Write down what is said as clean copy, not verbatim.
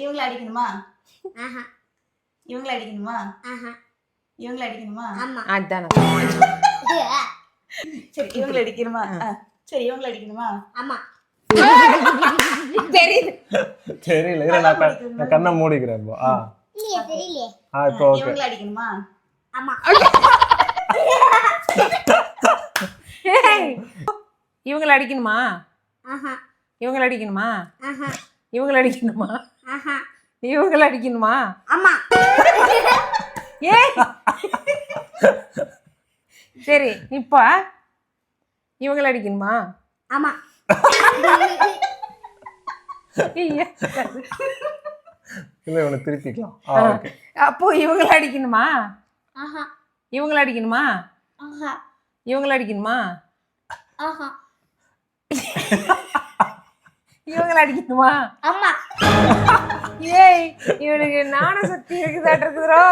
இவங்கள அடிக்கணுமா? ஆஹா இவங்கள அடிக்கணுமா? ஆஹா இவங்கள அடிக்கணுமா? ஆமா அதானே. சரி இவங்கள அடிக்கணுமா? சரி இவங்கள அடிக்கணுமா? ஆமா தெரியுது. தெரியல, இரு நான் கண்ணை மூடிக்கிறேன் இப்போ. இல்லையே தெரியலையே. இப்போ ஓகே. இவங்கள அடிக்கணுமா? ஆமா ஏய், இவங்கள அடிக்கணுமா? ஆஹா இவங்கள அடிக்கணுமா? ஆஹா இவங்கள அடிக்கணுமா? ஆஹா இவங்கள அடிக்கணுமா? ஆமா ஏய் சரி இப்ப இவங்கள அடிக்கணுமா? ஆமா ஐயா. இல்லை, இவனை திருப்பிக்கலாம். ஓகே. அப்போ இவங்கள அடிக்கணுமா? ஆஹா இவங்கள அடிக்கணுமா? ஆஹா இவங்கள அடிக்கணுமா? ஆஹா இவங்கள அடிக்கணுமா? ஆமா ஏய், இவனுக்கு ஞான சக்தி இருக்குதாட்டு இருக்குதுரோ.